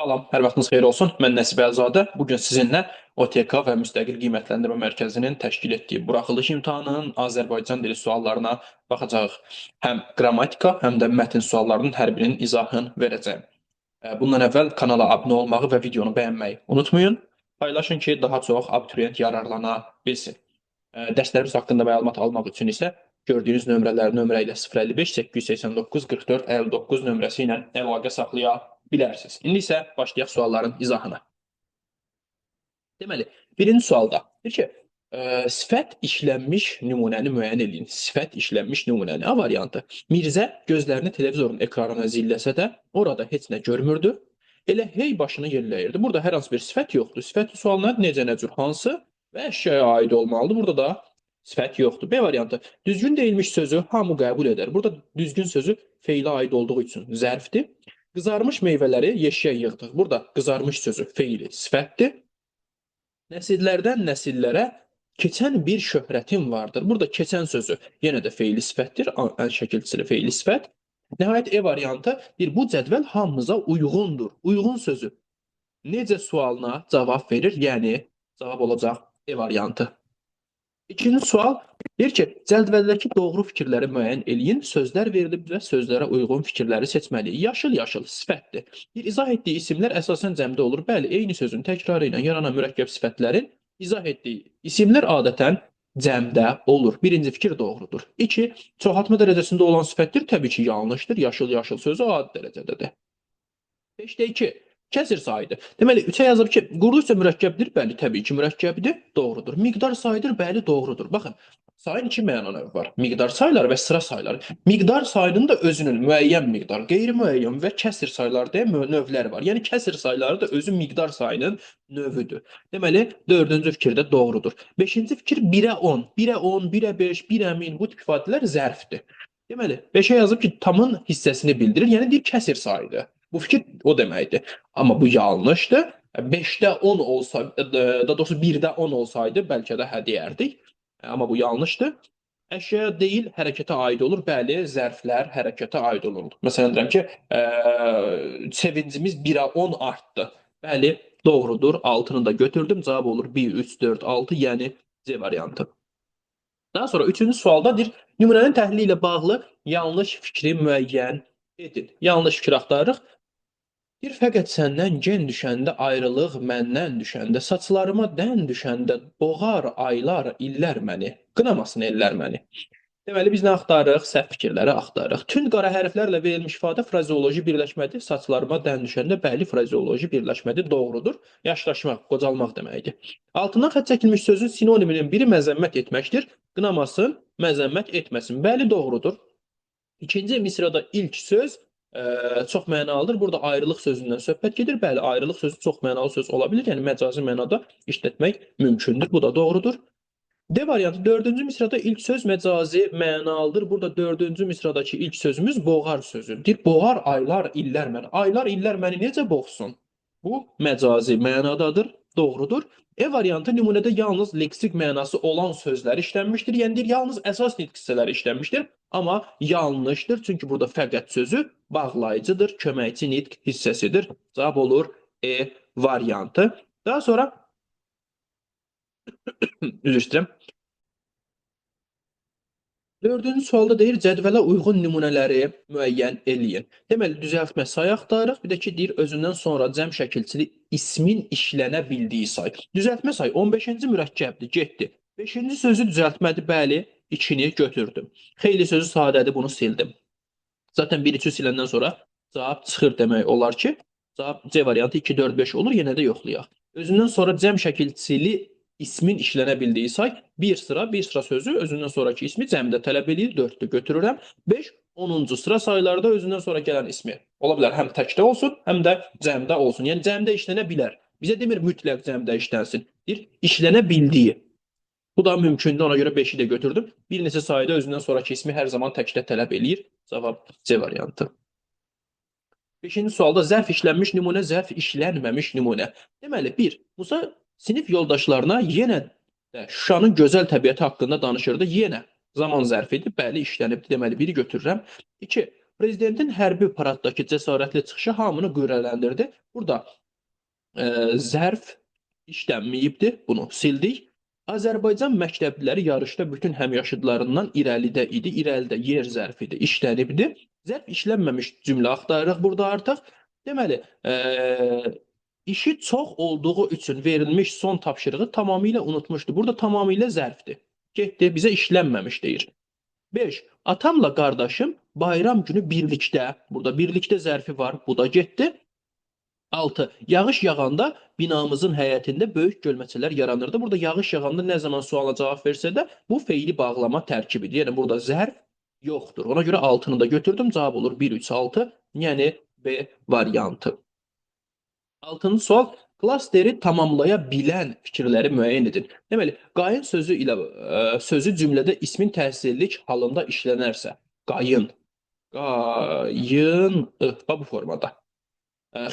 Salam, hər vaxtınız xeyir olsun. Mən Nəsib Əlizadə. Bugün sizinlə OTK və Müstəqil Qiymətləndirmə Mərkəzinin təşkil etdiyi buraxılış imtahanının Azərbaycan dili suallarına baxacağıq. Həm qrammatika, həm də mətn suallarının hər birinin izahını verəcəyim. Bundan əvvəl kanala abunə olmağı və videonu bəyənməyi unutmayın. Paylaşın ki, daha çox abituriyent yararlana bilsin. Dərslərimiz haqqında məlumat almaq üçün isə gördüyünüz nömrə ilə 055 889 44 59 nömrəsi ilə əlaqə saxlaya bilərsiniz. İndi isə başlayaq sualların izahına. Deməli, birinci sualda deyir ki, sifət işlənmiş nümunəni müəyyən edin. Sifət işlənmiş nümunəni. A variantı. Mirzə gözlərini televizorun ekranına zilləsə də orada heç nə görmürdü. Elə hey başını yelləyirdi. Burada hər hansı bir sifət yoxdur. Sifət sualına necə, nə cür, hansı və əşyaya aid olmalıdır. Burada da sifət yoxdur. B variantı. Düzgün deyilmiş sözü hamı qəbul edər. Burada düzgün sözü feilə aid olduğu üçün zərfdir. Qızarmış meyvələri yeşiyə yığdıq. Burada qızarmış sözü feili sifətdir. Nəsillərdən nəsillərə keçən bir şöhrətim vardır. Burada keçən sözü yenə də feili sifətdir. Ən şəkilçili feili sifət. Nəhayət E variantı deyir, bu cədvəl hamımıza uyğundur. Uyğun sözü necə sualına cavab verir? Yəni cavab olacaq E variantı. İkinci sual deyir ki, cədvəldəki doğru fikirləri müəyyən eləyin. Sözlər verilib və sözlərə uyğun fikirləri seçməliyik. Yaşıl sifətdir. Bir izah etdiyi isimlər əsasən cəmdə olur. Bəli, eyni sözün təkrarı ilə yaranan mürəkkəb sifətlərin izah etdiyi isimlər adətən cəmdə olur. Birinci fikir doğrudur. 2. Çoxaltma dərəcəsində olan sifətdir. Təbii ki, yanlışdır. Yaşıl sözü adi dərəcədədir. 5-də 2. Kəsir sayıdır. Deməli, 3-ə yazıb ki, quruluqca mürəkkəbdir. Bəli, təbii ki, mürəkkəbdir. Doğrudur. Miqdar sayıdır. Bəli, doğrudur. Baxın, sayın iki məna növü var. Miqdar sayıları və sıra sayıları. Miqdar sayının da özünün müəyyən miqdar, qeyri-müəyyən və kəsir sayılar deyə növləri var. Yəni, kəsir sayıları da özü miqdar sayının növüdür. Deməli, dördüncü fikir də doğrudur. Beşinci fikir 1-ə 10. 1-ə 10, 1-ə 5, 1-ə 1000 bu tip ifadələr zərfdir. Deməli, 5-ə yazıb ki, tamın hissəsini bildirir. Yəni, bir kəsir sayıdır. Bu fikir o deməkdir. Amma bu yanlışdır. 5-də 10 olsaydı, daha doğrusu 1-də 10 olsaydı bəlkə də hə deyərdik. Amma bu yanlışdır. Əşya deyil, hərəkətə aid olur. Bəli, zərflər hərəkətə aid olur. Məsələn deyirəm ki, sevincimiz 1-ə 10 artdı. Bəli, doğrudur. 6-nı da götürdüm. Cavab olur 1, 3, 4, 6, yəni C variantı. Daha sonra üçüncü sualdadır. Nümunənin təhlili ilə bağlı yanlış fikri müəyyən edin. Yanlış fikir axtarırıq. Bir fəqət səndən gen düşəndə ayrılıq məndən düşəndə, saçlarıma dən düşəndə boğar aylar, illər məni, qınamasın ellər məni. Deməli, biz nə axtarırıq? Səhv fikirləri axtarırıq. Tünd qara hərflərlə verilmiş ifadə frazeoloji birləşmədir. Saçlarıma dən düşəndə bəli, frazeoloji birləşmədir. Doğrudur. Yaşlaşmaq, qocalmaq deməkdir. Altından xətt çəkilmiş sözün sinoniminin biri məzəmmət etməkdir. Qınamasın, məzəmmət etməsin. Bəli, doğrudur. İkinci misrada ilk söz çox mənalıdır. Burada ayrılıq sözündən söhbət gedir. Bəli, ayrılıq sözü çox mənalı söz ola bilir. Yəni məcazi mənada işlətmək mümkündür. Bu da doğrudur. D variantı dördüncü misrada ilk söz məcazi mənalıdır. Burada dördüncü misradakı ilk sözümüz boğar sözüdür. Boğar aylar, illər məni. Aylar, illər məni necə boğsun? Bu məcazi mənadadır. Doğrudur. E variantı nümunədə yalnız leksik mənası olan sözlər işlənmişdir. Yəni yalnız əsas nitq hissələri işlənmişdir. Amma yanlışdır. Çünki burada fəqət sözü bağlayıcıdır. Köməkçi nitq hissəsidir. Cavab olur E variantı. Daha sonra üzr istəyirəm. Dördüncü sualda deyir, cədvələ uyğun nümunələri müəyyən eləyin. Deməli, düzəltmə say axtarırıq. Bir də ki, deyir, özündən sonra cəm şəkilçili ismin işlənə bildiyi say. Düzəltmə say 15-ci mürəkkəbdir, getdi. 5-ci sözü düzəltmədir, bəli, 2-ni götürdüm. Xeyli sözü sadədir, bunu sildim. Zaten 1-2 siləndən sonra cavab çıxır demək olar ki, cavab C variantı 2, 4, 5 olur, yenə də yoxlayaq. Özündən sonra cəm şəkilçili ismin işlənə bildiyi say bir sıra sözü özündən sonraki ismi cəmdə tələb edir. 4-dür götürürəm. 5, 10-cu sıra sayılarda özündən sonra gələn ismi. Ola bilər həm təkdə olsun, həm də cəmdə olsun. Yəni cəmdə işlənə bilər. Bizə demir mütləq cəmdə işlənsin. Deyir, işlənə bildiyi. Bu da mümkündür, ona görə 5-i də götürdüm. Bir neçə sayıda özündən sonraki ismi hər zaman təkdə tələb eləyir. Cavab C variantı. 5-ci sualda zərf işlənmiş nümunə, zərf işlənməmiş nümunə. Deməli, 1. Musa sinif yoldaşlarına yenə də Şuşanın gözəl təbiəti haqqında danışırdı. Yenə zaman zərfidir. Bəli, işlənibdir. Deməli, 1-i götürürəm. 2. Prezidentin hərbi paraddakı cəsarətli çıxışı hamını qürrələndirdi. Burada zərf işlənməyibdir. Bunu sildik. Azərbaycan məktəbliləri yarışda bütün həmyaşıdlarından irəlidə idi. İrəlidə yer zərfidir, işlənibdi. Zərf işlənməmiş cümlə axtarırıq burada artıq. Deməli, işi çox olduğu üçün verilmiş son tapşırığı tamamilə unutmuşdu. Burada tamamilə zərfdir. Getdi, bizə işlənməmiş deyir. 5. Atamla qardaşım bayram günü birlikdə, burada birlikdə zərfi var, bu da getdi. 6. Yağış yağanda binamızın həyətində böyük gölməçələr yaranırdı. Burada yağış yağanda nə zaman suala cavab versə də bu feili bağlama tərkibidir. Yəni burada zərf yoxdur. Ona görə 6-nı da götürdüm. Cavab olur 1, 3, 6. Yəni B variantı. 6-cı sual. Klasteri tamamlaya bilən fikirləri müəyyən edin. Deməli, qayın sözü ilə sözü cümlədə ismin təsirlik halında işlənərsə, qayın, bu formada.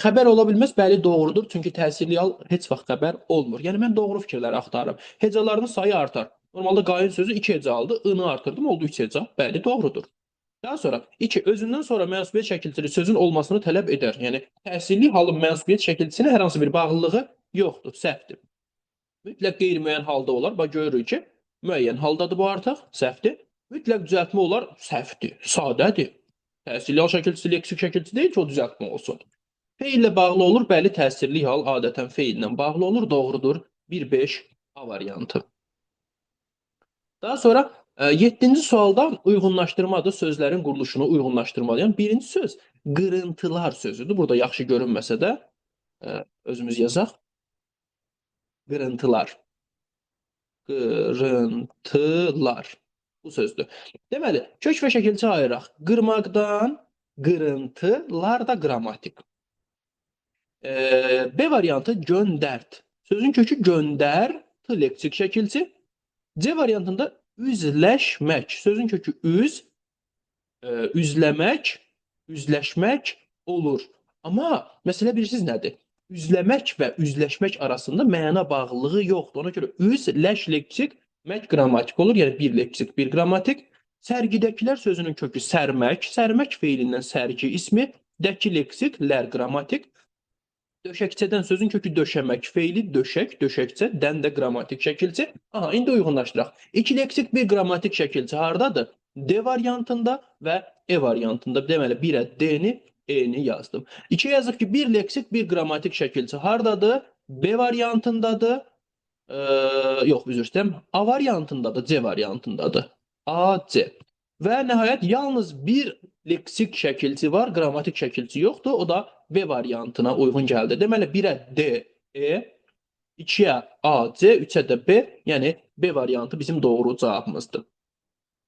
Xəbər ola bilməz, bəli doğrudur. Çünki təsirli hal heç vaxt xəbər olmur. Yəni mən doğru fikirləri axtarıram. Hecalarının sayı artar. Normalda qayın sözü 2 heca aldı, ını artırdım, oldu 3 heca. Bəli doğrudur. Daha sonra 2. Özündən sonra mənsubiyyət şəkilçili sözün olmasını tələb edər. Yəni təsirli halın mənsubiyyət şəkilçisinə hər hansı bir bağlılığı yoxdur, səhvdir. Mütləq qeyri-müəyyən halda olar. Bax görürük ki, müəyyən haldadır bu artıq, səhvdir. Mütləq düzəltmə olar, səhvdir, sadədir. Təsirli hal şəkilçisi leksik şəkilçisi deyil ki, o düzəltmə olsun. Feillə bağlı olur, bəli təsirli hal adətən feillə bağlı olur, doğrudur. 1-5 A variantı. Daha sonra 7-ci sualda uyğunlaşdırmadır, sözlərin quruluşunu uyğunlaşdırmalıyam. Birinci söz qırıntılar sözüdür. Burada yaxşı görünməsə də özümüz yazaq. Qırıntılar. Qırıntılar. Bu sözdür. Deməli, kök və şəkilçi ayıraq. Qırmaqdan qırıntılar da qrammatik. B variantı göndərt. Sözün kökü göndər, leksik şəkilçi. C variantında üzləşmək. Sözün kökü üzləmək, üzləşmək olur. Amma məsələ bilirsiniz nədir? Üzləmək və üzləşmək arasında məna bağlılığı yoxdur. Ona görə üzləş leksik, mək qrammatik olur. Yəni bir leksik, bir qrammatik. Sərgidəkilər sözünün kökü sərmək. Sərmək feilindən sərgi ismi. Dəki leksik, lər qrammatik. Döşəkçədən sözün kökü döşəmək feili, döşək, döşəkçə, dən də qrammatik şəkilçi. Aha, indi uyğunlaşdıraq. 2 leksik, bir qrammatik şəkilçi hardadır? D variantında və E variantında. Deməli, 1-ə D-ni, E-ni yazdım. 2 yazıq ki, bir leksik, bir qrammatik şəkilçi hardadır? B variantındadır. Yox, üzr istəyirəm. A variantındadır, C variantındadır. A, C. Və nəhayət, yalnız bir leksik şəkilçi var, qrammatik şəkilçi yoxdur. O da B variantına uyğun gəldi. Deməli, 1-ə D, E, 2-yə A, C, 3-ə də B, yəni B variantı bizim doğru cavabımızdır.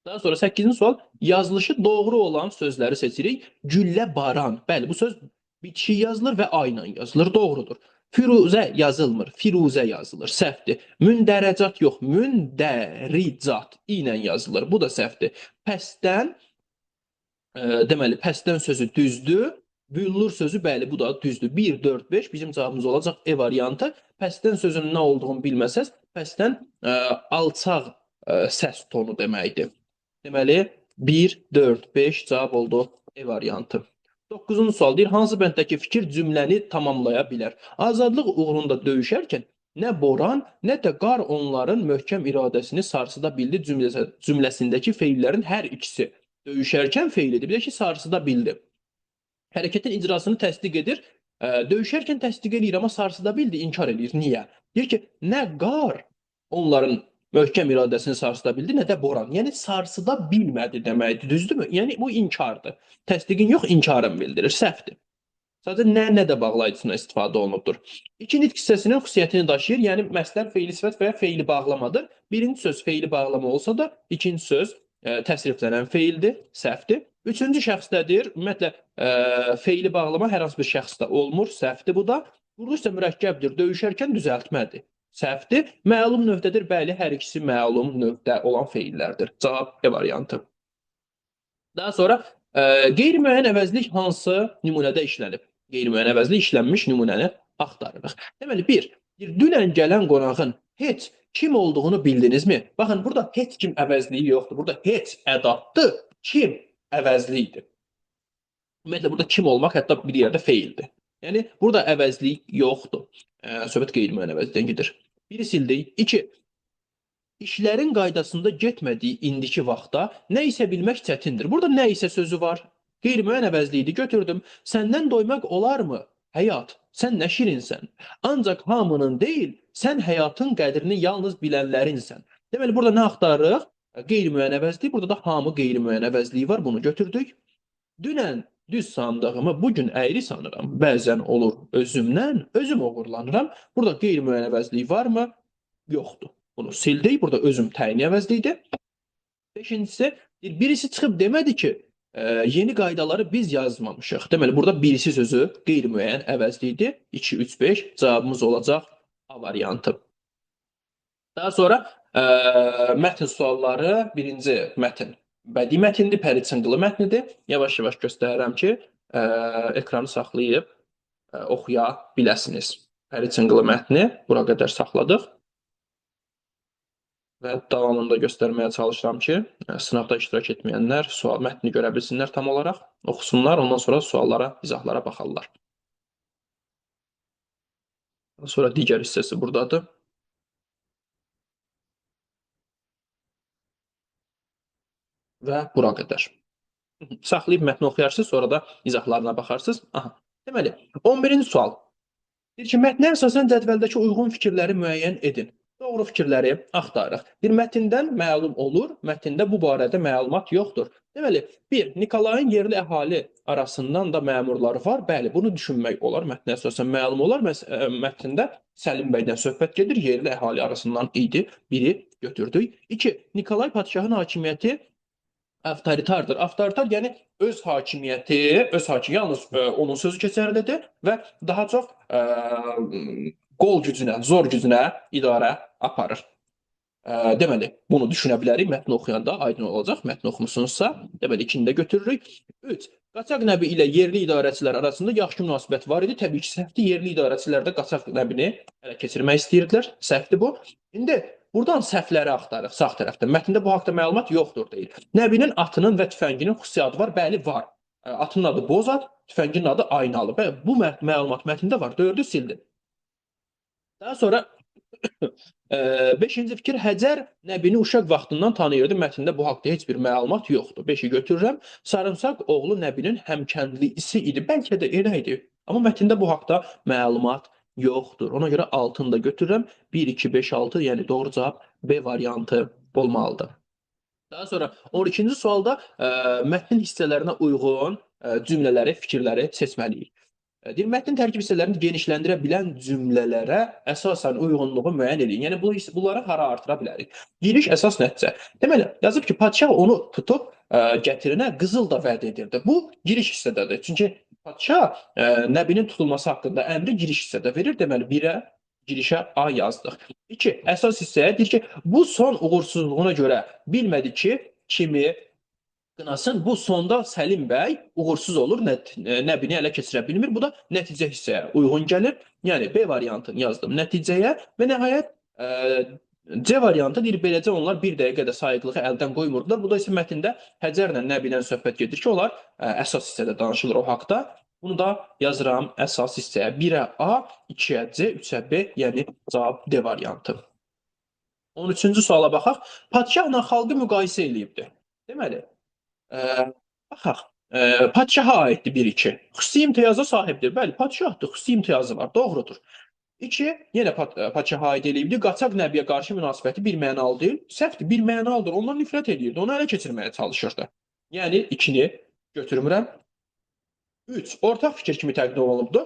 Daha sonra 8-ci sual, yazılışı doğru olan sözləri seçirik. Güllə baran. Bəli, bu söz bitişik yazılır və A ilə yazılır, doğrudur. Firuzə yazılmır, firuzə yazılır, səhvdir. Mündərəcat yox, mündəricat ilə yazılır, bu da səhvdir. Pəstdən, deməli, pəstdən sözü düzdür. Büllur sözü, bəli, bu da düzdür. 1, 4, 5 bizim cavabımız olacaq E variantı. Pəstdən sözünün nə olduğunu bilməsəz, pəstdən alçaq səs tonu deməkdir. Deməli, 1, 4, 5 cavab oldu E variantı. 9-cu sual deyir, hansı bənddəki fikir cümləni tamamlaya bilər? Azadlıq uğrunda döyüşərkən nə boran, nə də qar onların möhkəm iradəsini sarsıda bildi cümləsindəki feillərin hər ikisi. Döyüşərkən feilidir, bir də ki, sarsıda bildi. Hərəkətin icrasını təsdiq edir. Döyüşərkən təsdiq edir, amma sarsıda bildi, inkar edir. Niyə? Deyir ki, nə qar onların möhkəm iradəsini sarsıda bildi, nə də boran. Yəni, sarsıda bilmədi deməkdir, düzdürmü? Yəni, bu inkardır. Təsdiqin yox, inkarın bildirir, səhvdir. Sadəcə nə də bağlayıcısına istifadə olunubdur. İki nitq hissəsinin xüsusiyyətini daşıyır, yəni məsdər feili sifət və ya feili bağlamadır. Birinci söz feili bağlama olsa da, ikinci söz təsriflənən feildir, səhvdir. Üçüncü şəxsdədir, ümumiyyətlə feili bağlama hər hansı bir şəxsdə olmur, səhvdir bu da. Burada isə mürəkkəbdir, döyüşərkən düzəltmədir. Səhvdir. Məlum növdədir. Bəli, hər ikisi məlum növdə olan feillərdir. Cavab E variantı. Daha sonra qeyri-müəyyən əvəzlik hansı nümunədə işlənib? Qeyri-müəyyən əvəzlik işlənmiş nümunəni axtarırıq. Deməli, 1. Dünən gələn qonağın heç kim olduğunu bildinizmi? Baxın, burada heç kim əvəzliyi yoxdur. Burada heç ədatdır, kim əvəzliyidir. Ümumiyyətlə burada kim olmaq hətta bir yerdə feildir. Yəni burada əvəzlik yoxdur. Söhbət qeyri-müəyyən əvəzlikdən gedir. Biri sildik. 2. İşlərin qaydasında getmədiyi indiki vaxtda nə isə bilmək çətindir. Burada nə isə sözü var. Qeyri-müəyyən əvəzlikdir. Götürdüm. Səndən doymaq olarmı? Həyat, sən nə şirinsən. Ancaq hamının deyil, sən həyatın qədrini yalnız bilənlərinsən. Deməli, burada nə axtarırıq? Qeyri-müəyyən əvəzlik. Burada da hamı qeyri-müəyyən əvəzliyi var. Bunu götürdük. Dünən düz sandığımı bugün əyri sanıram. Bəzən olur özümdən, özüm oğurlanıram. Burada qeyri-müəyyən əvəzlik varmı? Yoxdur. Bunu sildik. Burada özüm təyini əvəzlikdir. Beşincisi, birisi çıxıb demədi ki, yeni qaydaları biz yazmamışıq. Deməli, burada birisi sözü qeyri-müəyyən əvəzlikdir. 2, 3, 5 cavabımız olacaq A variantı. Daha sonra mətn sualları. Birinci mətn bədii mətindir, pəriçınqılı mətnidir. Yavaş-yavaş göstərirəm ki, ekranı saxlayıb oxuya biləsiniz. Pəriçınqılı mətni bura qədər saxladıq. Və davamında göstərməyə çalışıram ki, sınavda iştirak etməyənlər sual mətni görə bilsinlər tam olaraq, oxusunlar, ondan sonra suallara, izahlara baxarlar. Sonra digər hissəsi buradadır. Və bura qədər. Saxlayıb mətni oxuyarsınız, sonra da izahlarına baxarsınız. Aha. Deməli, 11-ci sual. Deyir ki, mətnə əsasən cədvəldəki uyğun fikirləri müəyyən edin. Doğru fikirləri axtarırıq. Bir mətndən məlum olur, mətndə bu barədə məlumat yoxdur. Deməli, 1. Nikolayın yerli əhali arasından da məmurları var. Bəli, bunu düşünmək olar. Mətnə əsasən məlum olar. Mətndə Səlim bəydən söhbət gedir. Yerli əhali arasından idi. Biri götürdük. 2. Nikolay padşahın hakimiyyəti avtoritardır. Avtoritar yəni öz hakimiyyəti, yalnız onun sözü keçərlidir və daha çox qol gücünə, zor gücünə idarə aparır. Deməli, bunu düşünə bilərik. Mətni oxuyanda aydın olacaq. Mətni oxumusunuzsa, deməli, 2-ni də götürürük. 3. Qaçaq nəbi ilə yerli idarəçilər arasında yaxşı münasibət var idi. Təbii ki, səhvdir. Yerli idarəçilər də qaçaq nəbini ələ keçirmək istəyirdilər. Səhvdir bu. İndi buradan səhvləri axtarırıq sağ tərəfdən. Mətndə bu haqda məlumat yoxdur deyil. Nəbinin atının və tüfənginin xüsusi adı var. Bəli, var. Atının adı Bozat, tüfənginin adı Aynalı. Bu məlumat mətndə var. 4-ü sildim. Daha sonra 5-ci fikir, Həcər Nəbini uşaq vaxtından tanıyırdı. Mətndə bu haqda heç bir məlumat yoxdur. 5-i götürürəm. Sarımsaq oğlu Nəbinin həmkəndlisi idi. Bəlkə də elə idi. Amma mətndə bu haqda məlumat yoxdur. Ona görə 6-nı da götürürəm. 1, 2, 5, 6, yəni doğru cavab B variantı olmalıdır. Daha sonra 12-ci sualda mətnin hissələrinə uyğun cümlələri, fikirləri seçməliyik. Deyir, mətnin tərkib hissələrini genişləndirə bilən cümlələrə əsasən uyğunluğu müəyyən edin. Yəni, bunları hara artıra bilərik? Giriş, əsas, nəticə. Deməli, yazıb ki, padşah onu tutub gətirinə qızıl da vəd edirdi. Bu, giriş hissədədir. Çünki padşah Nəbinin tutulması haqqında əmri giriş hissədə verir. Deməli, 1-ə girişə A yazdıq. 2. Əsas hissəyə deyir ki, bu son uğursuzluğuna görə bilmədi ki, kimi qınasın. Bu sonda Səlim bəy uğursuz olur, Nəbini ələ keçirə bilmir. Bu da nəticə hissəyə uyğun gəlir. Yəni, B variantını yazdım nəticəyə və nəhayət C variantı deyir, beləcə onlar bir dəqiqədə sayıqlığı əldən qoymurdular. Bu da isə mətndə Həcərlə Nəbidən söhbət gedir ki, onlar əsas hissədə danışılır o haqda. Bunu da yazıram əsas hissəyə. 1-ə A, 2-ə C, 3-ə B, yəni cavab D variantı. 13-cü suala baxaq. Padşahla xalqı müqayisə eləyibdir. Deməli, baxaq, padşaha aiddir 1-2. Xüsusi imtiyaza sahibdir. Bəli, padşahdır, xüsusi imtiyazı var, doğrudur. 2, yenə padşaha aid eləyibdir. Qaçaq nəbiyə qarşı münasibəti bir mənalı deyil. Səhvdir, bir mənalıdır. Ondan nifrət edirdi, onu ələ keçirməyə çalışırdı. Yəni, 2-ni götürmürəm. 3, ortaq fikir kimi təqdim olunubdur.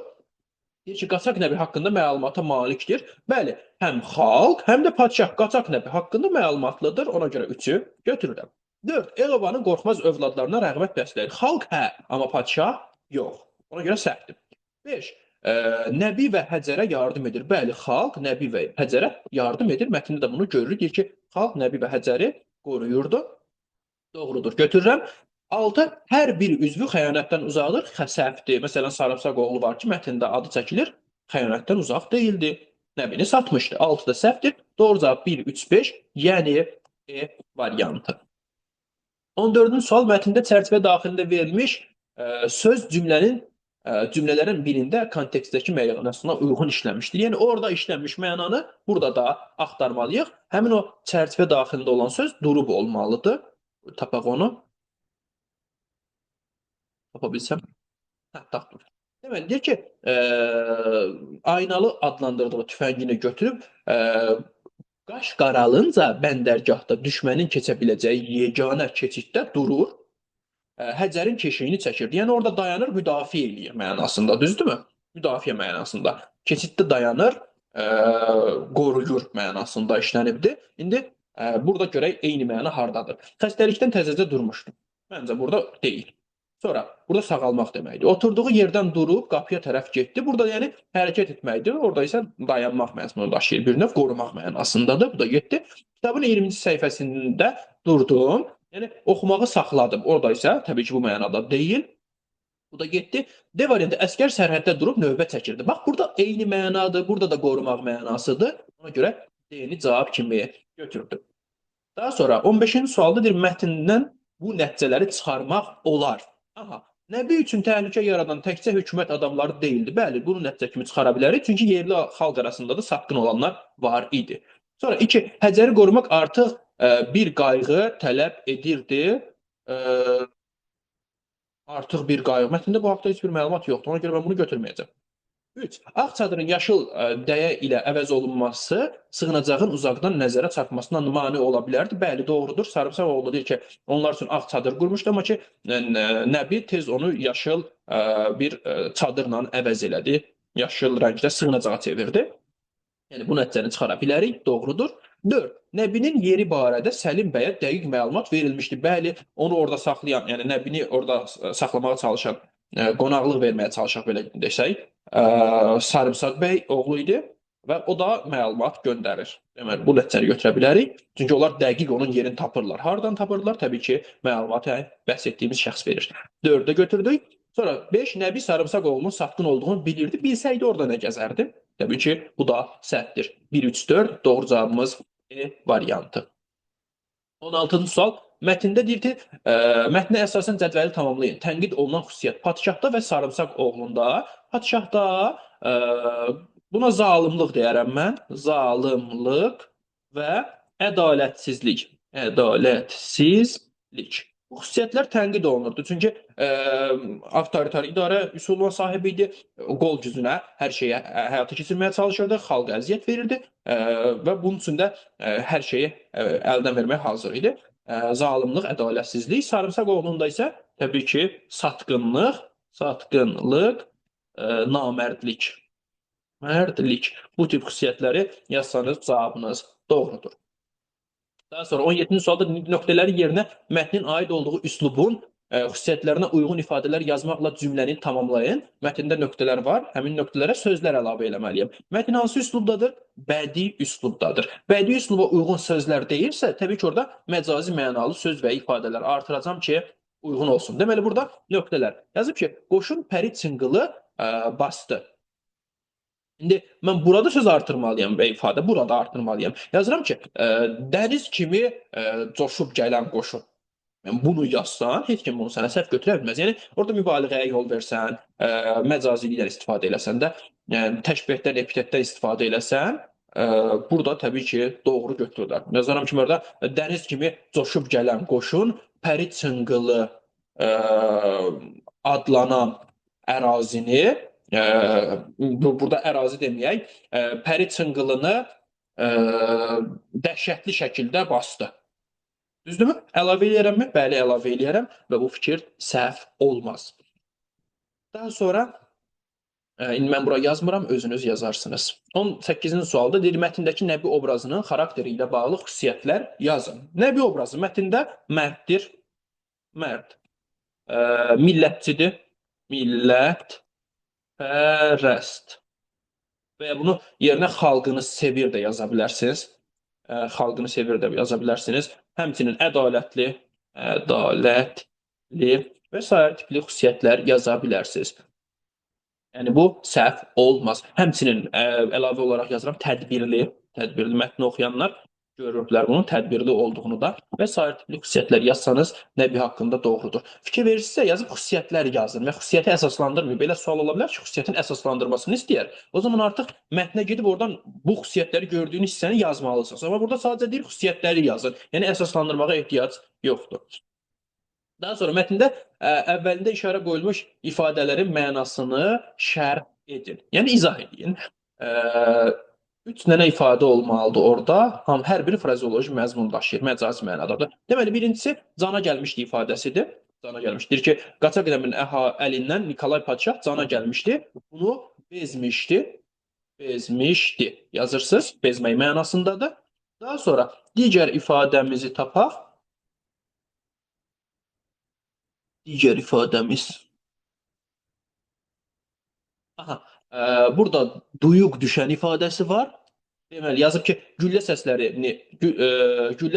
Deyir ki, qaçaq nəbi haqqında məlumata malikdir. Bəli, həm xalq, həm də padşah qaçaq nəbi haqqında məlumatlıdır. Ona görə 3-ü götürürəm. 4. El-obanın qorxmaz övladlarına rəğbət bəsləyir. Xalq hə, amma padşah yox. Ona görə səhvdir. 5. Nəbi və Həcərə yardım edir. Bəli, xalq Nəbi və Həcərə yardım edir. Mətndə də bunu görürük. Deyir ki, xalq Nəbi və Həcəri qoruyurdu. Doğrudur. Götürürəm. 6. Hər bir üzvü xəyanətdən uzaqdır. Səhvdir. Məsələn, Sarımsaq oğlu var ki, mətndə adı çəkilir. Xəyanətdən uzaq deyildi. Nəbini satmışdı. 6 da səhvdir. Doğru cavab 1, 3, 5, yəni E variantı. 14-cü sual mətndə çərçivə daxilində verilmiş söz cümlelerin birində kontekstdəki mənasına uyğun işlənmişdir. Yəni orada işlənmiş mənanı burada da axtarmalıyıq. Həmin o çərçivə daxilində olan söz durub olmalıdır. Tapaq onu. Tapa bilsəm. Hə, tapdım. Deməli, deyir ki, aynalı adlandırdığı tüfəngini götürüb, qaş qaralınca bəndərgahda düşmənin keçə biləcəyi yeganə keçiddə durur, Həcərin keşiyini çəkirdi. Yəni orada dayanır, müdafiə eləyir mənasında, düzdürmü? Müdafiə mənasında. Keçiddə dayanır, qoruyur mənasında işlənibdi. İndi burada görək eyni məna hardadır. Xəstəlikdən təzəcə durmuşdu. Məncə burada deyil. Sonra burada sağalmaq deməkdir. Oturduğu yerdən durub qapıya tərəf getdi. Burada yəni hərəkət etməkdir. Orada isə dayanmaq mənasını daşıyır. Bir növ qorumaq mənasındadır. Bu da getdi. Kitabın 20-ci səhifəsində durdum. Yəni oxumağı saxladım. Orada isə təbii ki, bu mənada deyil. Bu da getdi. D variantı əsgər sərhəddə durub növbə çəkirdi. Bax burada eyni mənadır. Burada da qorumaq mənasıdır. Ona görə D-ni cavab kimi götürdüm. Daha sonra 15-ci sualda deyir mətndən bu nəticələri çıxarmaq olar. Aha, Nəbi üçün təhlükə yaradan təkcə hökumət adamları deyildi. Bəli, bunu nəticə kimi çıxara bilərik. Çünki yerli xalq arasında da satqın olanlar var idi. Sonra 2. Həcəri qorumaq artıq bir qayğı tələb edirdi. Artıq bir qayğı. Mətndə bu haqda heç bir məlumat yoxdur. Ona görə mən bunu götürməyəcəm. 3. Ağ çadırın yaşıl dəyə ilə əvəz olunması sığınacağın uzaqdan nəzərə çarpmasına mane ola bilərdi. Bəli, doğrudur. Sarımsaqoğlu deyir ki, onlar üçün ağ çadır qurmuşdu, amma ki, Nəbi tez onu yaşıl bir çadırla əvəz elədi. Yaşıl rəngdə sığınacağa çevirdi. Yəni bu nəticəni çıxara bilərik, doğrudur. 4. Nəbinin yeri barədə Səlim bəyə dəqiq məlumat verilmişdi. Bəli, onu orada saxlayan, yəni Nəbini orada saxlamağa çalışan, qonaqlıq verməyə çalışaq belə desək, Sarımsaq bəy oğlu idi və o da məlumat göndərir. Deməli, bu nəticəni götürə bilərik. Çünki onlar dəqiq onun yerini tapırlar. Hardan tapırlar? Təbii ki, məlumatı bəhs etdiyimiz şəxs verir. 4-də götürdük. Sonra 5. Nəbi Sarımsaq oğlunun satqın olduğunu bilirdi. Bilsəydi orada nə gəzərdi? Təbii ki, bu da səhvdir. 1, 3, 4 doğru cavabımız E variantı. 16-cı sual. Mətndə deyir ki, mətnə əsasən cədvəli tamamlayın. Tənqid olunan xüsusiyyət Padşahda və Sarımsaq oğlunda. Padşahda buna zalımlıq deyərəm mən. Zalımlıq və ədalətsizlik. Ədalətsizlik. Bu xüsusiyyətlər tənqid olunurdu. Çünki avtoritar idarə üsuluna sahib idi. Qol gücünə hər şeyə həyata keçirməyə çalışırdı. Xalqa əziyyət verirdi və bunun üçün də hər şeyi əldən verməyə hazır idi. Zalımlıq, ədalətsizlik. Sarımsaq oğlunda isə təbii ki, satqınlıq, namərdlik. Mərdlik. Bu tip xüsusiyyətləri yazsanız cavabınız doğrudur. Daha sonra 17-ci sualda nöqtələrin yerinə mətnin aid olduğu üslubun xüsusiyyətlərinə uyğun ifadələr yazmaqla cümləni tamamlayın. Mətndə nöqtələr var. Həmin nöqtələrə sözlər əlavə eləməliyəm. Mətn hansı üslubdadır? Bədii üslubdadır. Bədii üsluba uyğun sözlər deyilsə, təbii ki, orada məcazi mənalı söz və ifadələr artıracam ki, uyğun olsun. Deməli, burada nöqtələr. Yazıb ki, qoşun pəri çınqılı bastı. İndi mən burada söz artırmalıyam və ifadə burada artırmalıyam. Yazıram ki, dəniz kimi coşub gələn qoşun. Yəni bunu yazsan, heç kim bunu sənə səhv götürə bilməz. Yəni orada mübaliğəyə yol versən, məcazilikdən istifadə eləsən də, yəni təşbehdən, epitetdən istifadə eləsən, burada təbii ki, doğru götürürlər. Yazaram ki, orada dəniz kimi coşub gələn qoşun pəri çınqılı adlanan ərazini burada ərazi deməyək, pəri çınqılını dəhşətli şəkildə bastı. Düzdürmü? Əlavə eləyərəmmi? Bəli, əlavə eləyərəm və bu fikir səhv olmaz. Daha sonra, indi mən bura yazmıram, özünüz yazarsınız. 18-ci sualda deyir, mətndəki Nəbi obrazının xarakteri ilə bağlı xüsusiyyətlər yazın. Nəbi obrazı mətndə mərddir, mərd, millətçidir, millət, pərəst. Və ya bunu yerinə xalqını sevir də yaza bilərsiniz. Xalqını sevir də yaza bilərsiniz. Həmçinin ədalətli, və sair tipli xüsusiyyətlər yaza bilərsiniz. Yəni bu səhv olmaz. Həmçinin əlavə olaraq yazıram tədbirli mətni oxuyanlar görürblər bunun tədbirli olduğunu da və sair tipli xüsusiyyətlər yazsanız nəbi haqqında doğrudur. Fikir verirsinizsə yazıb xüsusiyyətlər yazın və xüsusiyyəti əsaslandırmayın. Belə sual ola bilər ki, xüsusiyyətin əsaslandırmasını istəyər. O zaman artıq mətnə gedib oradan bu xüsusiyyətləri gördüyün hissəni yazmalısınız. Amma burada sadəcə deyir xüsusiyyətləri yazın. Yəni əsaslandırmağa ehtiyac yoxdur. Daha sonra mətndə əvvəlində işarə qoyulmuş ifadələrin mənasını şərh edin. Yəni izah edin. Üç dənə ifadə olmalıdır orada. Hər biri frazeoloji məzmun daşıyır, məcazi mənadadır. Deməli, birincisi cana gəlmişdi ifadəsidir. Cana gəlmişdir ki, Qaçaq Qəzəmin əlindən Nikolay Padşah cana gəlmişdi. Bunu bezmişdi yazırsınız. Bezmək mənasındadır. Daha sonra digər ifadəmizi tapaq. Digər ifadəmiz. Burada duyuq düşən ifadəsi var. Deməli, yazıb ki, güllə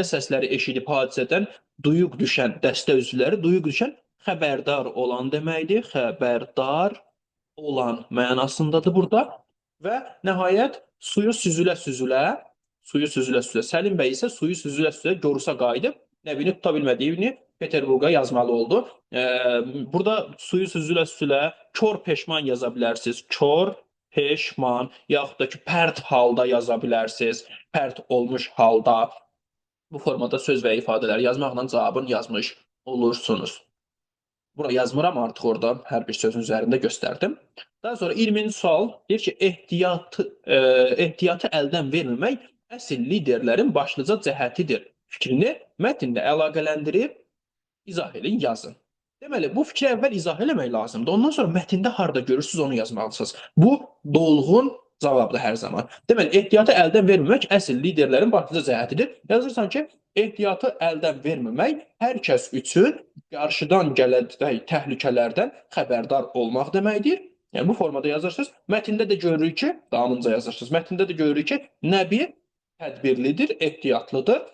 səsləri eşidib hadisədən duyuq düşən dəstə üzvləri, duyuq düşən xəbərdar olan deməkdir. Xəbərdar olan mənasındadır burada. Və nəhayət suyu süzülə-süzülə, Səlim bəy isə suyu süzülə-süzülə Gorusa qayıdıb, nəbini tuta bilmədiyini Peterburqa yazmalı oldu. Burada suyu süzülə-süzülə kör peşman yaza bilərsiniz. Kör peşman, yaxud da ki, pərt halda yaza bilərsiniz. Pərt olmuş halda. Bu formada söz və ifadələri yazmaqla cavabını yazmış olursunuz. Bura yazmıram artıq orada hər bir sözün üzərində göstərdim. Daha sonra 20-ci sual deyir ki, ehtiyatı əldən verməmək əsl liderlərin başlıca cəhətidir. Fikrini mətnlə əlaqələndirib izah edin, yazın. Deməli, bu fikri əvvəl izah eləmək lazımdır. Ondan sonra mətndə harda görürsünüz, onu yazmalısınız. Bu dolğun cavabdır hər zaman. Deməli, ehtiyatı əldən verməmək əsl liderlərin başlıca cəhətidir. Yazırsan ki, ehtiyatı əldən verməmək hər kəs üçün qarşıdan gələcək təhlükələrdən xəbərdar olmaq deməkdir. Yəni, bu formada yazırsınız. Mətndə də görürük ki, davamınca yazırsınız. Mətndə də görürük ki, nəbi tədbirlidir, ehtiyatlıdır.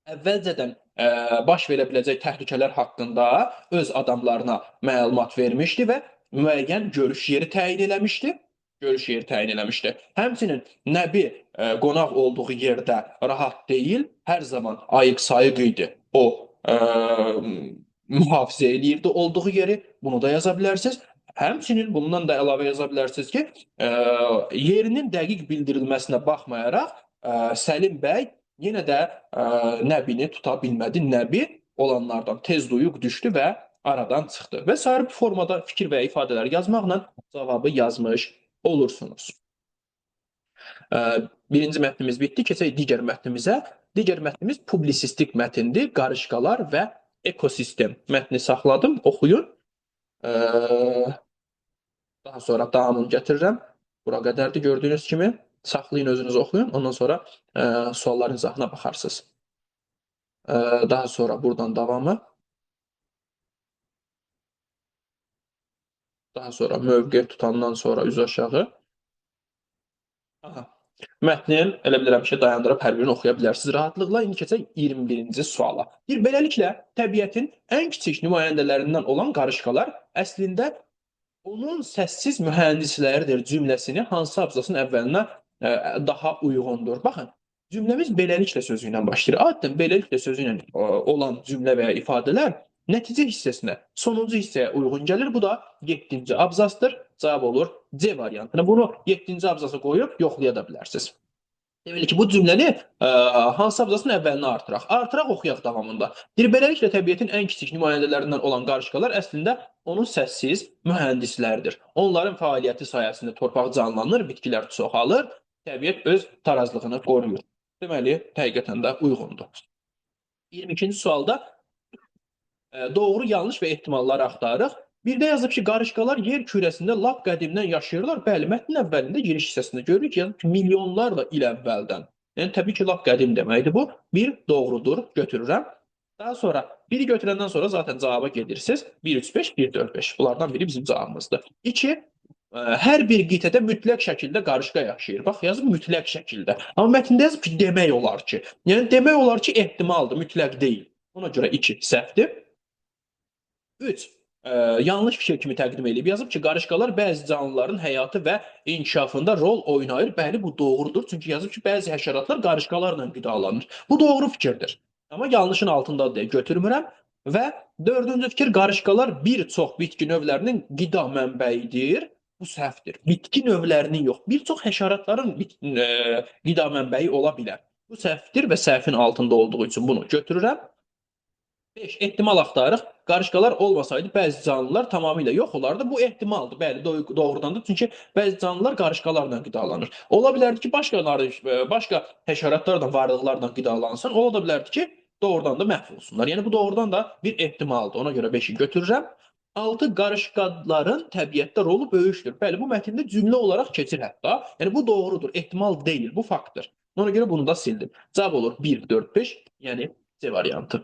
Əvvəlcədən baş verə biləcək təhlükələr haqqında öz adamlarına məlumat vermişdi və müəyyən görüş yeri təyin eləmişdi. Həmçinin nəbi qonaq olduğu yerdə rahat deyil, hər zaman ayıq-sayıq idi. O mühafizə eləyirdi olduğu yeri. Bunu da yaza bilərsiniz. Həmçinin bundan da əlavə yaza bilərsiniz ki, yerinin dəqiq bildirilməsinə baxmayaraq Səlim bəy yenə də nəbini tuta bilmədi. Nəbi olanlardan tez duyuq düşdü və aradan çıxdı. Və sair bu formada fikir və ifadələr yazmaqla cavabı yazmış olursunuz. Birinci mətnimiz bitdi. Keçək digər mətnimizə. Digər mətnimiz publisistik mətindir. Qarışqalar və ekosistem mətni saxladım. Oxuyun. Daha sonra davamını gətirirəm. Bura qədərdir gördüyünüz kimi. Saxlayın, özünüz oxuyun. Ondan sonra sualların izahına baxarsınız. Daha sonra buradan davamı. Daha sonra mövqe tutandan sonra üz aşağı. Mətnin elə bilirəm ki, dayandırıb hər birini oxuya bilərsiniz rahatlıqla. İndi keçək 21-ci suala. Beləliklə, təbiətin ən kiçik nümayəndələrindən olan qarışqalar əslində onun səssiz mühəndisləridir cümləsini hansı abzasın əvvəlinə daha uyğundur? Baxın, cümləmiz beləliklə sözü ilə başlayır. Adətən beləliklə sözü ilə olan cümlə və ya ifadələr nəticə hissəsinə, sonuncu hissəyə uyğun gəlir. Bu da 7-ci abzasdır. Cavab olur C variantına. Bunu 7-ci abzasa qoyub yoxlaya da bilərsiniz. Deməli ki, bu cümləni hansı abzasın əvvəlinə artıraq? Artıraq oxuyaq davamında. Beləliklə, təbiətin ən kiçik nümayəndələrindən olan qarışqalar əslində onun səssiz mühəndisləridir. Onların fəaliyyəti sayəsində torpaq canlanır, bitkilər çoxalır, təbiət öz tarazlığını qoruyur. Deməli, həqiqətən də uyğundur. 22-ci sualda doğru, yanlış və ehtimalları axtarırıq. Bir də yazıb ki, qarışqalar yer kürəsində lap qədimdən yaşayırlar. Bəli, mətnin əvvəlində giriş hissəsində görürük ki, yazıb ki, milyonlarla il əvvəldən. Yəni, təbii ki, lap qədim deməkdir bu. Bir, doğrudur, götürürəm. Daha sonra, biri götürəndən sonra zaten cavaba gedirsiniz. 1, 3, 5, 1, 4, 5. Bunlardan biri bizim cavabımızdır. 2, hər bir qitədə mütləq şəkildə qarışqa yaşayır. Bax, yazıb mütləq şəkildə. Amma mətndə yazıb ki, demək olar ki. Yəni, demək olar ki, ehtimaldır, mütləq deyil. Ona görə 2 səhvdir. 3. yanlış fikir kimi təqdim edib. Yazıb ki, qarışqalar bəzi canlıların həyatı və inkişafında rol oynayır. Bəli, bu doğrudur. Çünki yazıb ki, bəzi həşəratlar qarışqalarla qidalanır. Bu doğru fikirdir. Amma yanlışın altındadır deyə götürmürəm. Və dördüncü fikir, qarışqalar bir çox bitki növlərinin qida mənbəyidir. Bu səhvdir. Bitki növlərinin yox, bir çox həşəratların qida mənbəyi ola bilər. Bu səhvdir və səhvin altında olduğu üçün bunu götürürəm. 5. Ehtimal axtarırıq. Qarışqalar olmasaydı bəzi canlılar tamamilə yox olardı. Bu ehtimaldır. Bəli, doğrudandır. Çünki bəzi canlılar qarışqalarla qidalanır. Ola bilərdi ki, başqa həşəratlarla, varlıqlarla qidalansın. Ola da bilərdi ki, doğrudan da məhv olsunlar. Yəni bu doğrudan da bir ehtimaldır. Ona görə 5-i götürürəm. 6. Qarışqaların təbiətdə rolu böyükdür. Bəli, bu mətndə cümlə olaraq keçir hətta. Yəni bu doğrudur. Ehtimal deyil, bu faktdır. Ona görə bunu da sildim. Cavab olur 1, 4, 5. Yəni C variantı.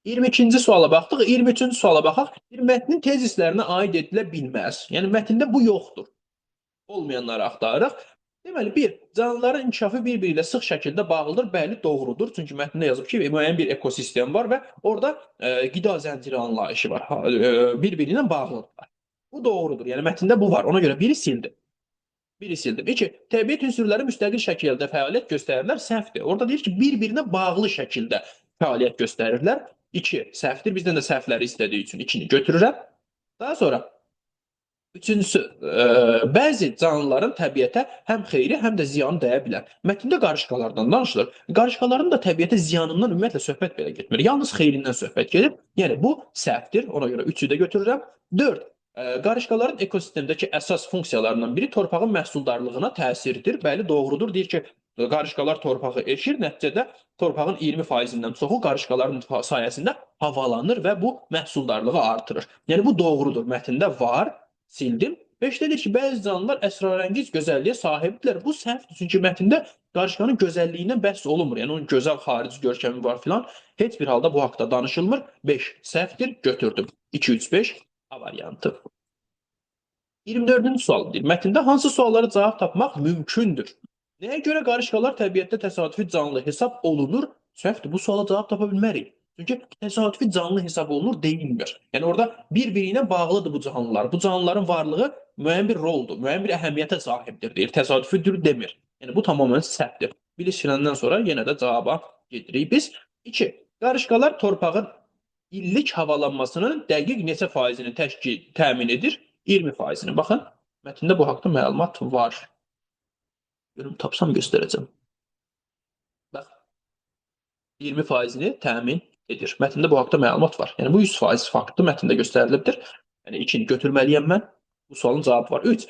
22-ci suala baxdıq. 23-cü suala baxaq. Bir mətnin tezislərinə aid edilə bilməz. Yəni mətndə bu yoxdur. Olmayanları axtarırıq. Deməli, bir, canlıların inkişafı bir-biri ilə sıx şəkildə bağlıdır. Bəli, doğrudur. Çünki mətndə yazıb ki, müəyyən bir ekosistem var və orada qida zənciri anlayışı var. Bir-biri ilə bağlıdırlar. Bu doğrudur. Yəni mətndə bu var. Ona görə biri sildim. Biri sildim. 2. Təbiət ünsürləri müstəqil şəkildə fəaliyyət göstərirlər. Səhvdir. Orada deyir ki, bir-birinə bağlı şəkildə fəaliyyət göstərirlər. 2. Səhvdir. Bizdən də səhvləri istədiyi üçün 2-ni götürürəm. Daha sonra üçüncüsü, bəzi canlıların təbiətə həm xeyri, həm də ziyanı dəyə bilər. Mətndə qarışqalardan danışılır. Qarışqaların da təbiətə ziyanından ümumiyyətlə söhbət belə getmir. Yalnız xeyrindən söhbət gedir. Yəni bu səhvdir. Ona görə 3-ü də götürürəm. 4. Qarışqaların ekosistemdəki əsas funksiyalarından biri torpağın məhsuldarlığına təsirdir. Bəli, doğrudur. Deyir ki, qarışqalar torpağı eşir, nəticədə torpağın 20%-dən çoxu qarışqaların sayəsində havalanır və bu məhsuldarlığı artırır. Yəni bu doğrudur. Mətndə var. Sildim. 5-də deyir ki, bəzi canlılar əsrarəngiz gözəlliyə sahibdirlər. Bu səhvdir. Çünki mətndə qarışqanın gözəlliyindən bəhs olunmur. Yəni onun gözəl xarici görkəmi var filan. Heç bir halda bu haqda danışılmır. 5 səhvdir. Götürdüm. 2, 3, 5 A variantı. 24-cü sual deyir. Mətndə hansı suallara cavab tapmaq mümkündür? Nəyə görə qarışqalar təbiətdə təsadüfi canlı hesab olunur? Səhvdir. Bu suala cavab tapa bilmərik. Çünki təsadüfi canlı hesab olunur deyilmir. Yəni orada bir-biri ilə bağlıdır bu canlılar. Bu canlıların varlığı müəyyən bir roldur, müəyyən bir əhəmiyyətə sahibdir deyir. Təsadüfidir demir. Yəni bu tamamilə səhvdir. Bilişiləndən sonra yenə də cavaba gedirik biz. 2. Qarışqalar torpağın illik havalanmasının dəqiq neçə faizini təmin edir? 20%-ni. Baxın, mətndə bu haqda məlumat var. Görüm, tapsam göstərəcəm. Bax, 20%-ni təmin edir. Mətndə bu haqda məlumat var. Yəni bu 100% faktdır, mətndə göstərilibdir. Yəni 2-ni götürməliyəm mən. Bu sualın cavabı var. 3.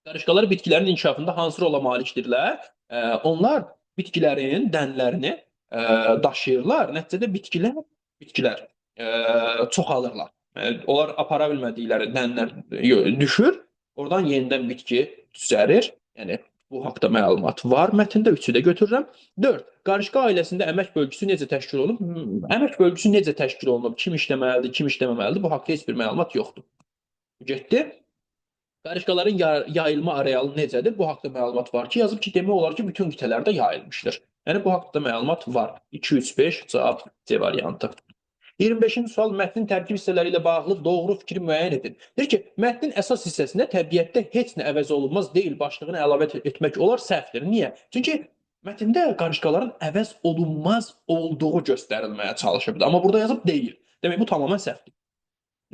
Qarışqalar bitkilərin inkişafında hansı rola malikdirlər? Onlar bitkilərin dənlərini daşıyırlar. Nəticədə bitkilər çoxalırlar. Onlar apara bilmədikləri dənlər düşür. Oradan yenidən bitki düzəlir. Yəni bu haqda məlumat var mətndə. 3-ü də götürürəm. 4. Qarışqa ailəsində əmək bölgüsü necə təşkil olunub? Əmək bölgüsü necə təşkil olunub? Kim işləməlidir, kim işləməməlidir? Bu haqda heç bir məlumat yoxdur. Getdi. Qarışqaların yayılma arealı necədir? Bu haqda məlumat var ki, yazıb ki, demək olar ki, bütün qitələrdə yayılmışdır. Yəni bu haqda məlumat var. 2, 3, 5 cavab C variantı. 25-ci sual mətnin tərkib hissələri ilə bağlı doğru fikri müəyyən edin. Deyir ki, mətnin əsas hissəsində təbiətdə heç nə əvəz olunmaz deyil başlığını əlavə etmək olar, səhvdir. Niyə? Çünki mətndə qarışqaların əvəz olunmaz olduğu göstərilməyə çalışıb. Amma burada yazıb deyil. Demək, bu tamamilə səhvdir.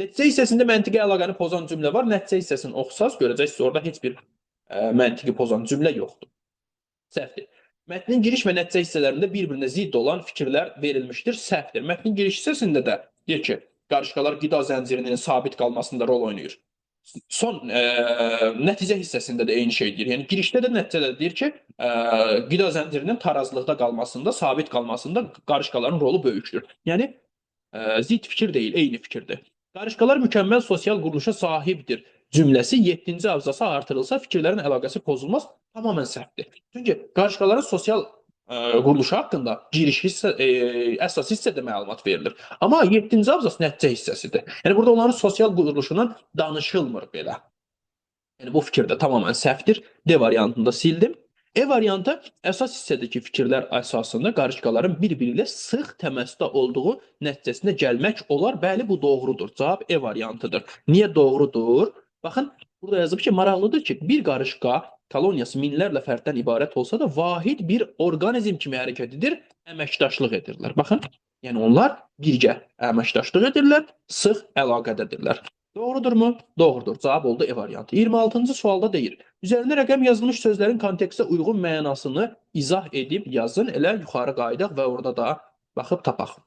Nəticə hissəsində məntiqi əlaqəni pozan cümlə var. Nəticə hissəsini oxusaz görəcəksiniz, orada heç bir məntiqi pozan cümlə yoxdur. Səhvdir. Mətnin giriş və nəticə hissələrində bir-birinə zidd olan fikirlər verilmişdir. Səhvdir. Mətnin giriş hissəsində də deyir ki, qarışqalar qida zəncirinin sabit qalmasında rol oynayır. Son nəticə hissəsində də eyni şey deyir. Yəni girişdə də nəticədə deyir ki, qida zəncirinin tarazlıqda qalmasında, sabit qalmasında qarışqaların rolu böyükdür. Yəni zidd fikir deyil, eyni fikirdir. Qarışqalar mükəmməl sosial quruluşa sahibdir cümləsi 7-ci abzasa artırılsa fikirlərin əlaqəsi pozulmaz, tamamilə səhvdir. Çünki qarışqaların sosial quruluşu haqqında giriş əsas hissədə məlumat verilir. Amma 7-ci abzas nəticə hissəsidir. Yəni burada onların sosial quruluşundan danışılmır belə. Yəni bu fikir də tamamilə səhvdir. D variantını da sildim. E variantı əsas hissədəki fikirlər əsasında qarışqaların bir-biri ilə sıx təmasda olduğu nəticəsində gəlmək olar. Bəli, bu doğrudur. Cavab E variantıdır. Niyə doğrudur? Baxın, burada yazıb ki, maraqlıdır ki, bir qarışqa koloniyası minlərlə fərddən ibarət olsa da vahid bir orqanizm kimi hərəkət edir, əməkdaşlıq edirlər. Baxın, yəni onlar birgə əməkdaşlıq edirlər, sıx əlaqədədirlər. Doğrudurmu? Doğrudur. Cavab oldu E variantı. 26-cı sualda deyir. Üzərində rəqəm yazılmış sözlərin kontekstə uyğun mənasını izah edib yazın. Elə yuxarı qayıdaq və orada da baxıb tapaq.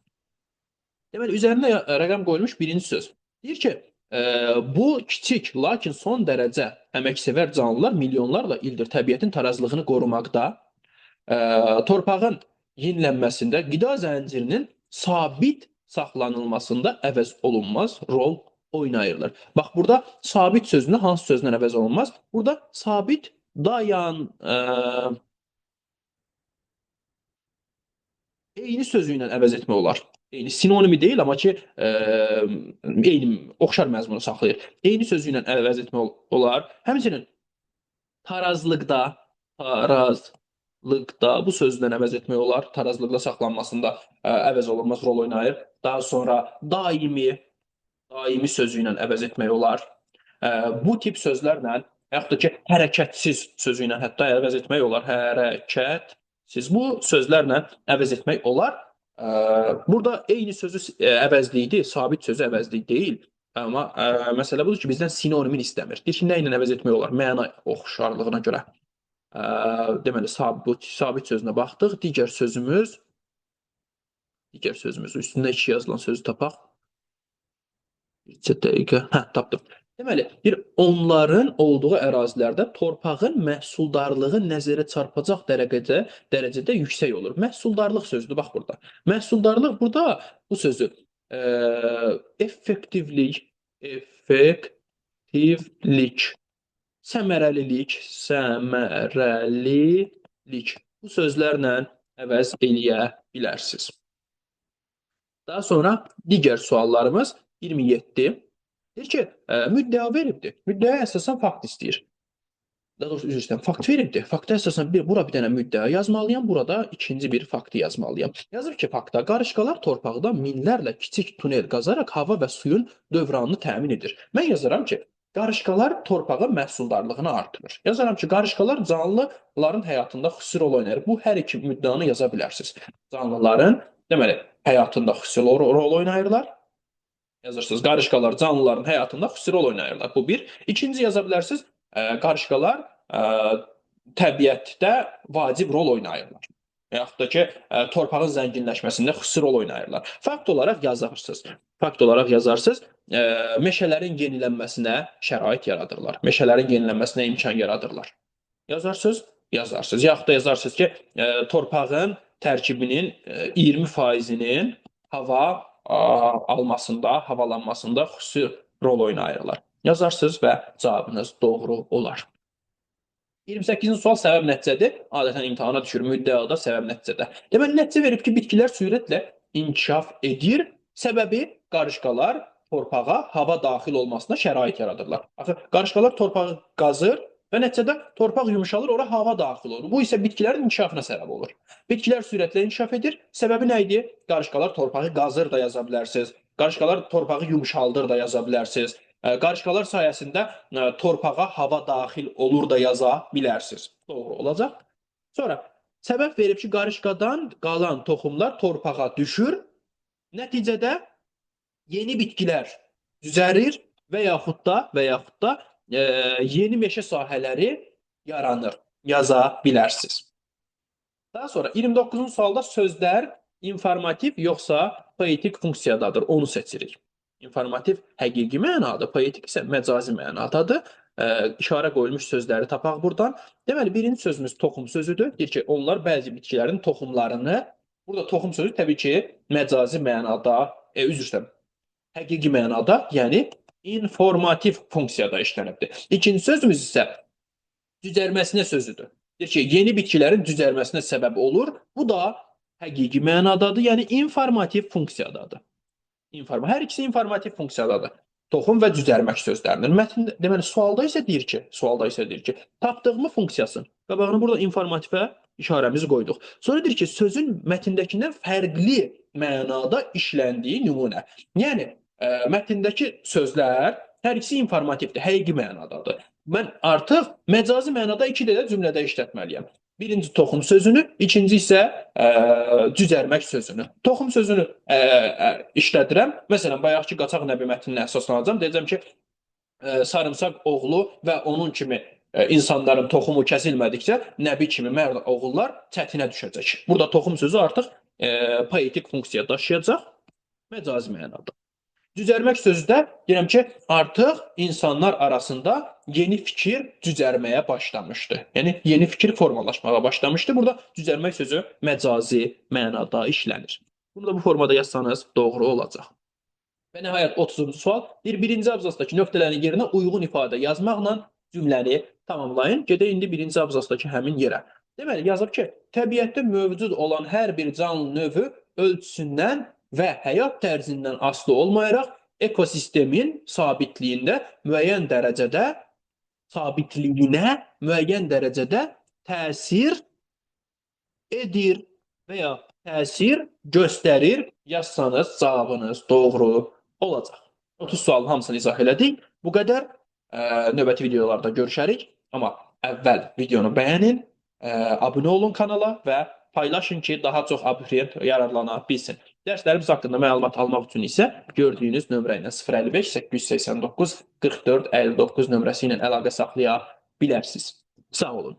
Deməli, üzərində rəqəm qoyulmuş birinci söz. Deyir ki, bu kiçik, lakin son dərəcə əməksevər canlılar milyonlarla ildir təbiətin tarazlığını qorumaqda, torpağın yenilənməsində, qida zəncirinin sabit saxlanılmasında əvəz olunmaz rol oynayırlar. Bax, burada sabit sözünü hansı sözlə əvəz olunmaz? Burada sabit eyni sözü ilə əvəz etmək olar. Eyni sinonimi deyil, amma ki, eyni, oxşar məzmunu saxlayır. Eyni sözü ilə əvəz etmək olar. Həmçinin tarazlıqda bu sözlə əvəz etmək olar. Tarazlıqda saxlanmasında əvəz olunmaz rol oynayır. Daha sonra daimi sözü ilə əvəz etmək olar. Bu tip sözlərlə, yaxud da ki, hərəkətsiz sözü ilə hətta əvəz etmək olar. Hərəkətsiz. Bu sözlərlə əvəz etmək olar. Burada eyni sözü əvəzlikdir, sabit sözü əvəzlik deyil. Amma məsələ budur ki, bizdən sinonimin istəmir. Deyir ki, nə ilə əvəz etmək olar? Məna oxşarlığına görə. Deməli, sabit sözünə baxdıq. Digər sözümüz üstündə 2 yazılan sözü tapaq. Bir dəqiqə. Tapdım. Deməli, onların olduğu ərazilərdə torpağın məhsuldarlığı nəzərə çarpacaq dərəcədə yüksək olur. Məhsuldarlıq sözüdür, bax burada. Məhsuldarlıq burada bu sözü effektivlik, səmərəlilik bu sözlərlə əvəz eləyə bilərsiniz. Daha sonra digər suallarımız 27. Deyir ki, müddəa veribdir. Müddəa əsasən fakt istəyir. Daha doğrusu, üzr istəyirəm, fakt veribdir. Fakta əsasən bura bir dənə müddəa yazmalıyam, burada ikinci bir faktı yazmalıyam. Yazıb ki, faktda qarışqalar torpaqda minlərlə kiçik tunel qazaraq hava və suyun dövranını təmin edir. Mən yazaram ki, qarışqalar torpağın məhsuldarlığını artırır. Yazaram ki, qarışqalar canlıların həyatında xüsusi rol oynayır. Bu hər iki müddəanı yaza bilərsiniz. Canlıların, deməli, həyatında xüsusi rol oynayırlar. Yazırsınız, qarışqalar canlıların həyatında xüsusi rol oynayırlar. Bu bir. İkinci yaza bilərsiniz, qarışqalar təbiətdə vacib rol oynayırlar. Yaxud da ki, torpağın zənginləşməsində xüsusi rol oynayırlar. Fakt olaraq yazarsınız, meşələrin yenilənməsinə şərait yaradırlar. Meşələrin yenilənməsinə imkan yaradırlar. Yazarsınız. Yaxud da yazarsınız ki, torpağın tərkibinin 20%-nin hava almasında, havalanmasında xüsusi rol oynayırlar. Yazarsınız və cavabınız doğru olar. 28-ci sual səbəb nəticədir. Adətən imtahana düşür müddəada, səbəb nəticədə. Deməli, nəticə verib ki, bitkilər sürətlə inkişaf edir. Səbəbi qarışqalar torpağa hava daxil olmasına şərait yaradırlar. Qarışqalar torpağı qazır və nəticədə torpaq yumşalır, ora hava daxil olur. Bu isə bitkilərin inkişafına səbəb olur. Bitkilər sürətlə inkişaf edir. Səbəbi nə idi? Qarışqalar torpağı qazır da yaza bilərsiniz. Qarışqalar torpağı yumşaldır da yaza bilərsiniz. Qarışqalar sayəsində torpağa hava daxil olur da yaza bilərsiniz. Doğru olacaq. Sonra, səbəb verib ki, qarışqadan qalan toxumlar torpağa düşür. Nəticədə yeni bitkilər düzərir və yaxud da yeni meşə sahələri yaranır. Yaza bilərsiniz. Daha sonra 29-cu sualda sözlər informativ yoxsa poetik funksiyadadır. Onu seçirik. İnformativ həqiqi mənada, poetik isə məcazi mənadadır. İşarə qoyulmuş sözləri tapaq buradan. Deməli, birinci sözümüz toxum sözüdür. Deyir ki, onlar bəzi bitkilərin toxumlarını, burada toxum sözü təbii ki, məcazi mənada, həqiqi mənada, yəni informativ funksiyada işlənibdir. İkinci sözümüz isə düzəlməsinə sözüdür. Deyir ki, yeni bitkilərin düzəlməsinə səbəb olur. Bu da həqiqi mənadadır, yəni informativ funksiyadadır. Hər ikisi informativ funksiyadadır. Toxum və cücərmək sözləridir. Mətn deməli sualda isə deyir ki, tapdığımı funksiyasın. Qabağına burada informativə işarəmizi qoyduq. Sonra deyir ki, sözün mətndəkindən fərqli mənada işləndiyi nümunə. Yəni mətndəki sözlər hər ikisi informativdir, həqiqi mənadadır. Mən artıq məcazi mənada iki dənə cümlədə işlətməliyəm. Birinci toxum sözünü, ikinci isə cücərmək sözünü. Toxum sözünü işlədirəm. Məsələn, bayaqki qaçaq nəbi mətninə əsaslanacağam. Deyəcəm ki, sarımsaq oğlu və onun kimi insanların toxumu kəsilmədikcə nəbi kimi mərd oğullar çətinə düşəcək. Burada toxum sözü artıq poetik funksiya daşıyacaq məcazi mənada. Cücərmək sözü də deyirəm ki, artıq insanlar arasında yeni fikir cücərməyə başlamışdı. Yəni yeni fikir formalaşmağa başlamışdı. Burada cücərmək sözü məcazi mənada işlənir. Bunu da bu formada yazsanız doğru olacaq. Və nəhayət 30-cu sual. Birinci abzasdakı nöqtələrin yerinə uyğun ifadə yazmaqla cümləni tamamlayın. Gedək indi birinci abzasdakı həmin yerə. Deməli, yazıb ki, təbiətdə mövcud olan hər bir canlı növü ölçüsündən və həyat tərzindən asılı olmayaraq ekosistemin sabitliyinə müəyyən dərəcədə təsir edir və ya təsir göstərir yazsanız cavabınız doğru olacaq. 30 sualın hamısını izah elədik. Bu qədər. Növbəti videolarda görüşərik. Amma əvvəl videonu bəyənin, abunə olun kanala və paylaşın ki, daha çox abituriyent yararlana bilsin. Dərslərimiz haqqında məlumat almaq üçün isə gördüyünüz nömrə ilə 055 889 44 59 nömrəsi ilə əlaqə saxlaya bilərsiniz. Sağ olun.